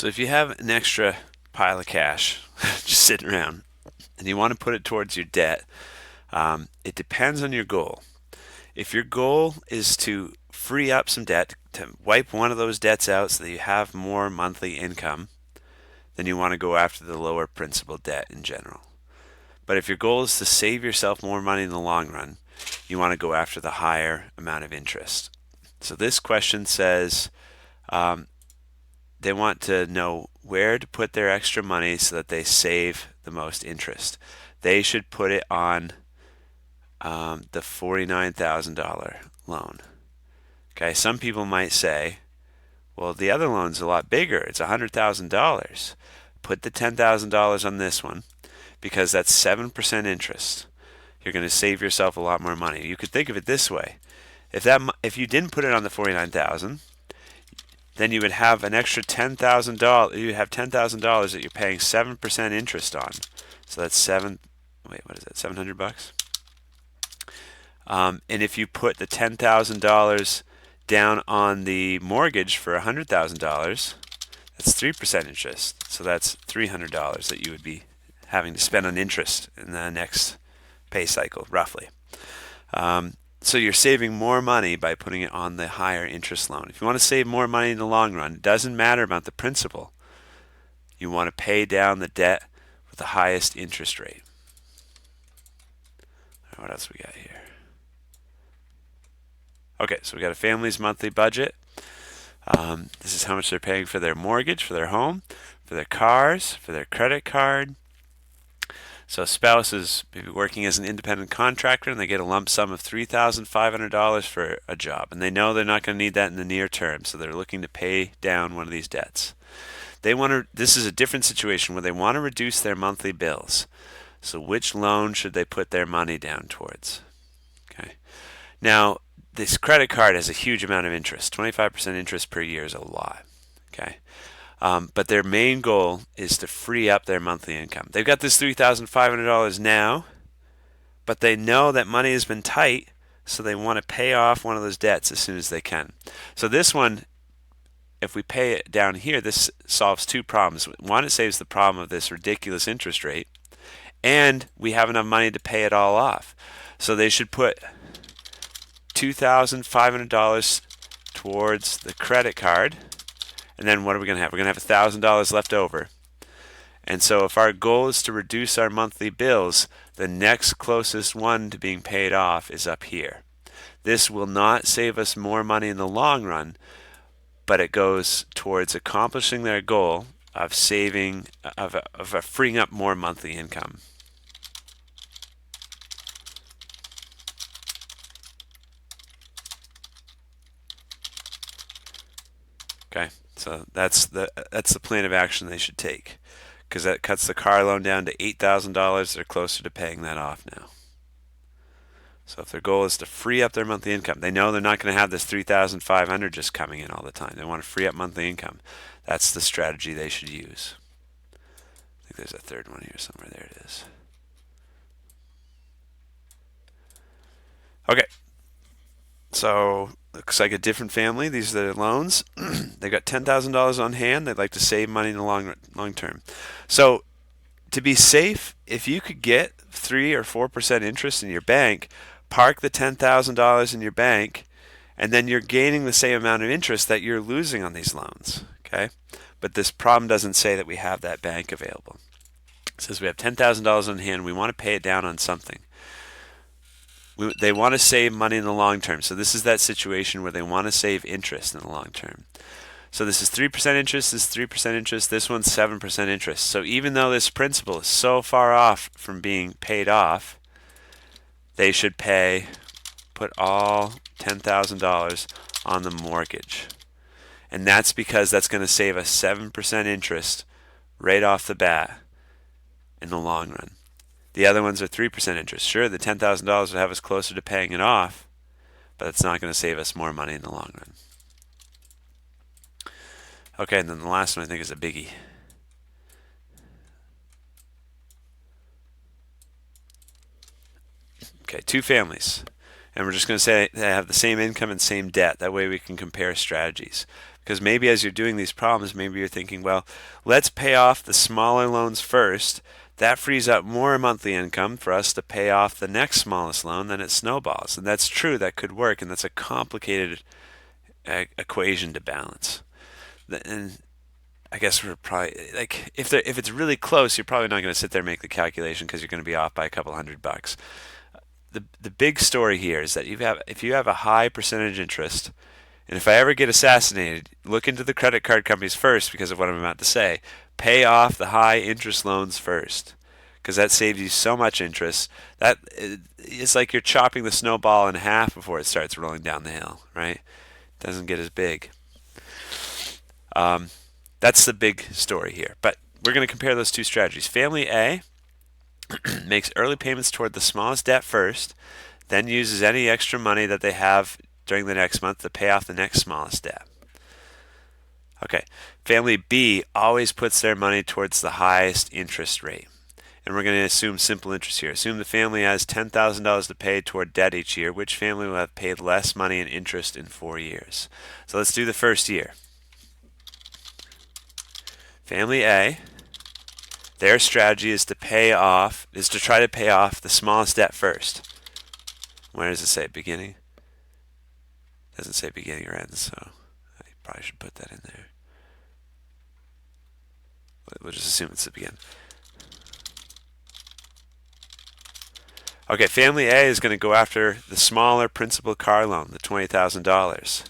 So if you have an extra pile of cash just sitting around and you want to put it towards your debt, it depends on your goal. If your goal is to free up some debt, to wipe one of those debts out so that you have more monthly income, then you want to go after the lower principal debt in general. But if your goal is to save yourself more money in the long run, you want to go after the higher amount of interest. So this question says um, they want to know where to put their extra money so that they save the most interest. They should put it on the $49,000 loan. Okay, some people might say, well, the other loan's a lot bigger. It's $100,000. Put the $10,000 on this one because that's 7% interest. You're going to save yourself a lot more money. You could think of it this way. If you didn't put it on the 49,000, then you would have an extra $10,000. You have $10,000 that you're paying 7% interest on. So that's what is that? $700? And if you put the $10,000 down on the mortgage for $100,000, that's 3% interest. So that's $300 that you would be having to spend on interest in the next pay cycle, roughly. So you're saving more money by putting it on the higher interest loan. If you want to save more money in the long run, it doesn't matter about the principal. You want to pay down the debt with the highest interest rate. All right, what else we got here? Okay, so we got a family's monthly budget. This is how much they're paying for their mortgage, for their home, for their cars, for their credit card. So a spouse is maybe working as an independent contractor and they get a lump sum of $3,500 for a job. And they know they're not going to need that in the near term, so they're looking to pay down one of these debts. This is a different situation where they want to reduce their monthly bills. So which loan should they put their money down towards? Okay. Now, this credit card has a huge amount of interest. 25% interest per year is a lot. Okay. But their main goal is to free up their monthly income. They've got this $3,500 now, but they know that money has been tight, so they want to pay off one of those debts as soon as they can. So this one, if we pay it down here, this solves two problems. One, it saves the problem of this ridiculous interest rate, and we have enough money to pay it all off. So they should put $2,500 towards the credit card. And then what are we going to have? We're going to have $1,000 left over. And so if our goal is to reduce our monthly bills, the next closest one to being paid off is up here. This will not save us more money in the long run, but it goes towards accomplishing their goal of freeing up more monthly income. Okay, so that's the plan of action they should take, because that cuts the car loan down to $8,000. They're closer to paying that off now. So if their goal is to free up their monthly income, they know they're not going to have this $3,500 just coming in all the time. They want to free up monthly income. That's the strategy they should use. I think there's a third one here somewhere. There it is. Okay, so looks like a different family. These are their loans. They've got $10,000 on hand. They'd like to save money in the long term. So to be safe, if you could get 3 or 4% interest in your bank, park the $10,000 in your bank, and then you're gaining the same amount of interest that you're losing on these loans. Okay, but this problem doesn't say that we have that bank available. It says we have $10,000 on hand. We want to pay it down on something. They want to save money in the long term. So this is that situation where they want to save interest in the long term. So this is 3% interest, this is 3% interest, this one's 7% interest. So even though this principal is so far off from being paid off, they should put all $10,000 on the mortgage. And that's because that's going to save us 7% interest right off the bat in the long run. The other ones are 3% interest. Sure, the $10,000 would have us closer to paying it off, but it's not going to save us more money in the long run. Okay, and then the last one I think is a biggie. Okay, two families. And we're just going to say they have the same income and same debt. That way we can compare strategies. Because maybe as you're doing these problems, maybe you're thinking, well, let's pay off the smaller loans first. That frees up more monthly income for us to pay off the next smallest loan, then it snowballs. And that's true, that could work, and that's a complicated equation to balance. And I guess we're probably like if it's really close, you're probably not going to sit there and make the calculation because you're going to be off by a couple $100. The big story here is that if you have a high percentage interest, and if I ever get assassinated, look into the credit card companies first because of what I'm about to say. Pay off the high interest loans first because that saves you so much interest. That it's like you're chopping the snowball in half before it starts rolling down the hill, right? It doesn't get as big. That's the big story here. But we're going to compare those two strategies. Family A makes early payments toward the smallest debt first, then uses any extra money that they have during the next month to pay off the next smallest debt. Okay, family B always puts their money towards the highest interest rate. And we're going to assume simple interest here. Assume the family has $10,000 to pay toward debt each year. Which family will have paid less money in interest in 4 years? So let's do the first year. Family A, their strategy is to try to pay off the smallest debt first. Where does it say beginning? It doesn't say beginning or end, so I probably should put that in there. We'll just assume it's the beginning. Okay, family A is going to go after the smaller principal car loan, the $20,000.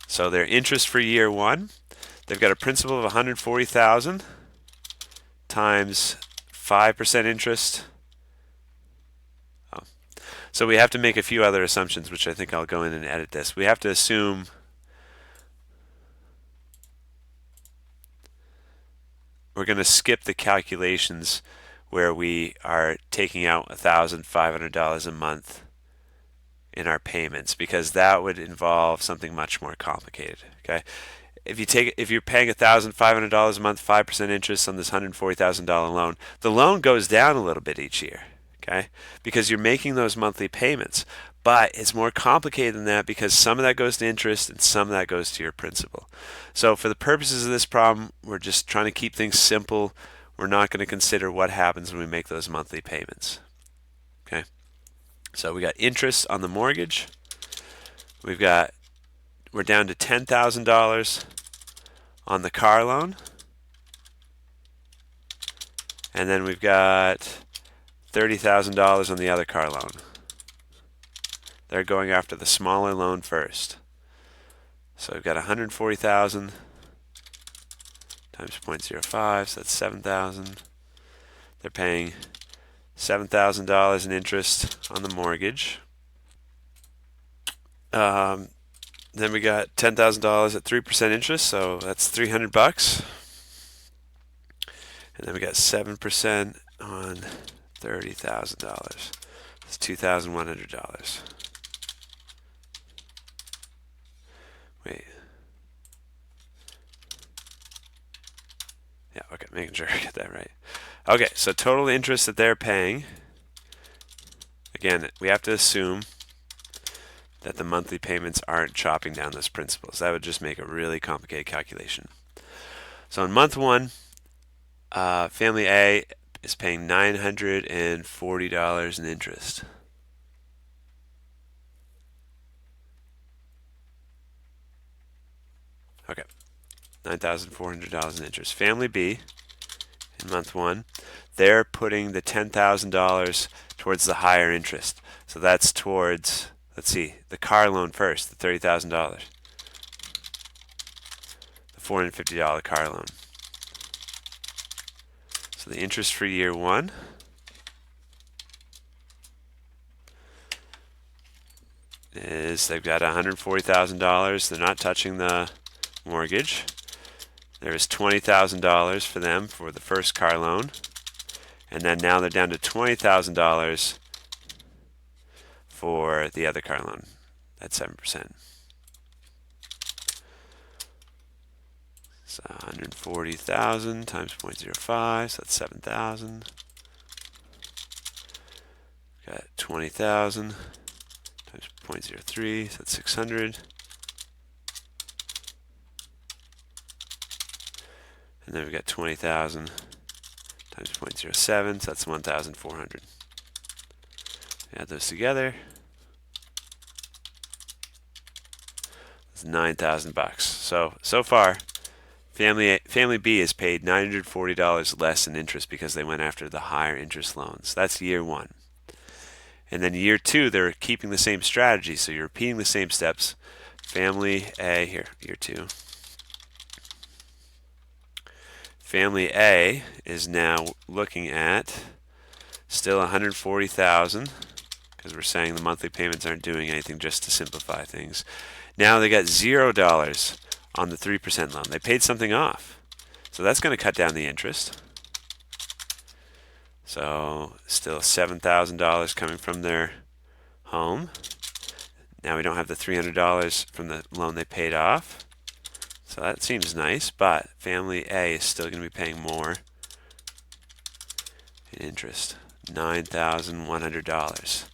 So their interest for year one, they've got a principal of $140,000 times 5% interest. So we have to make a few other assumptions, which I think I'll go in and edit this. We have to assume we're going to skip the calculations where we are taking out $1,500 a month in our payments, because that would involve something much more complicated. Okay, if you're paying $1,500 a month, 5% interest on this $140,000 loan, the loan goes down a little bit each year. Okay, because you're making those monthly payments, but it's more complicated than that because some of that goes to interest and some of that goes to your principal. So for the purposes of this problem, we're just trying to keep things simple. We're not going to consider what happens when we make those monthly payments. Okay. So we got interest on the mortgage. We're down to $10,000 on the car loan. And then we've got $30,000 on the other car loan. They're going after the smaller loan first. So we've got $140,000 times 0.05, so that's $7,000. They're paying $7,000 in interest on the mortgage. Then we got $10,000 at 3% interest, so that's $300. And then we got 7% on $30,000. That's $2,100. Wait. Yeah, okay, making sure I get that right. Okay, so total interest that they're paying, again, we have to assume that the monthly payments aren't chopping down those principals. That would just make a really complicated calculation. So in month one, family A is paying $940 in interest. Okay, $9,400 in interest. Family B, in month one, they're putting the $10,000 towards the higher interest. So that's towards, let's see, the car loan first, the $30,000. The $450 car loan. So the interest for year one is they've got $140,000. They're not touching the mortgage. There's $20,000 for them for the first car loan. And then now they're down to $20,000 for the other car loan. That's 7%. So 140,000 times 0.05, so that's 7,000. Got 20,000 0.03, so that's 600. And then we've got 20,000 times 0.07, so that's 1,400. Add those together. It's 9,000 bucks. So far, Family B has paid $940 less in interest because they went after the higher interest loans. That's year one. And then year two, they're keeping the same strategy. So you're repeating the same steps. Family A, here, year two. Family A is now looking at still $140,000 because we're saying the monthly payments aren't doing anything, just to simplify things. Now they got $0 on the 3% loan. They paid something off. So that's going to cut down the interest. So still $7,000 coming from their home. Now we don't have the $300 from the loan they paid off. So that seems nice, but Family A is still going to be paying more in interest, $9,100.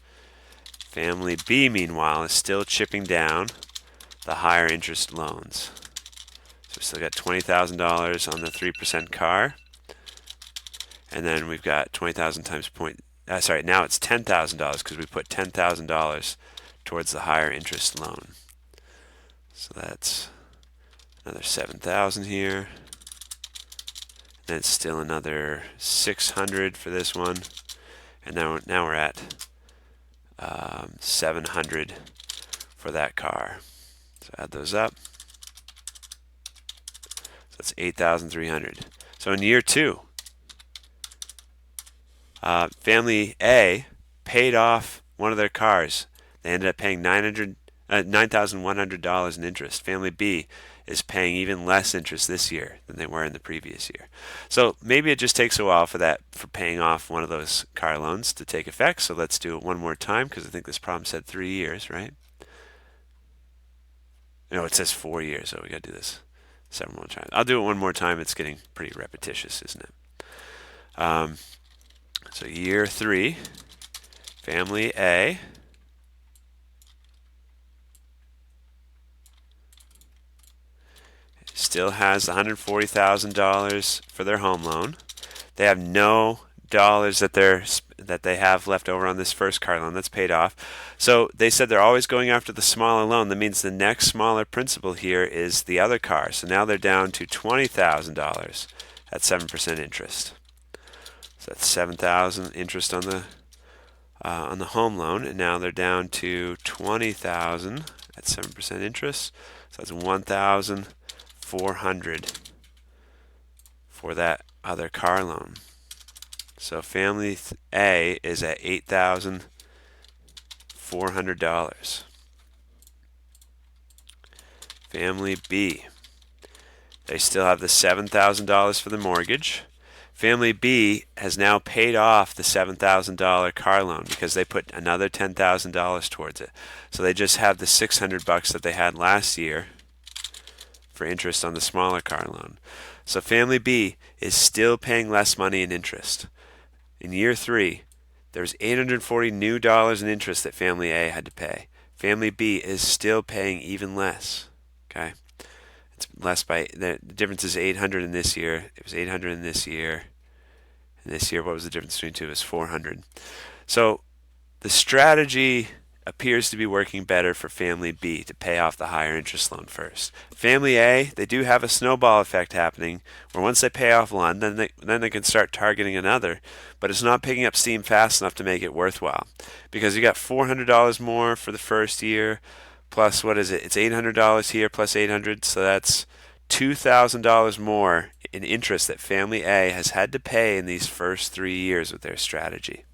Family B, meanwhile, is still chipping down the higher interest loans. So we still got $20,000 on the 3% car. And then we've got 20,000 times now it's $10,000 because we put $10,000 towards the higher interest loan. So that's another 7,000 here. Then it's still another 600 for this one. And now we're at 700 for that car. So add those up. So that's 8,300. So in year two, Family A paid off one of their cars. They ended up paying $9,100 in interest. Family B is paying even less interest this year than they were in the previous year. So maybe it just takes a while for paying off one of those car loans to take effect. So let's do it one more time because I think this problem said 3 years, right? No, it says 4 years, so we got to do this several more times. I'll do it one more time. It's getting pretty repetitious, isn't it? So year three, Family A still has $140,000 for their home loan. They have no dollars that they have left over on this first car loan that's paid off. So they said they're always going after the smaller loan. That means the next smaller principal here is the other car. So now they're down to $20,000 at 7% interest. So that's $7,000 interest on the home loan, and now they're down to $20,000 at 7% interest. So that's $1,400 for that other car loan. So Family A is at $8,400. Family B, they still have the $7,000 for the mortgage. Family B has now paid off the $7,000 car loan because they put another $10,000 towards it. So they just have the $600 that they had last year for interest on the smaller car loan. So Family B is still paying less money in interest. In year three, there's $840 new in interest that Family A had to pay. Family B is still paying even less. Okay, it's less by the difference is 800 in this year. It was 800 in this year. And this year, what was the difference between two? It was 400. So the strategy appears to be working better for Family B to pay off the higher interest loan first. Family A, they do have a snowball effect happening where once they pay off one, then they can start targeting another, but it's not picking up steam fast enough to make it worthwhile because you got $400 more for the first year plus what is it? It's $800 here plus 800, so that's $2,000 more in interest that Family A has had to pay in these first 3 years with their strategy.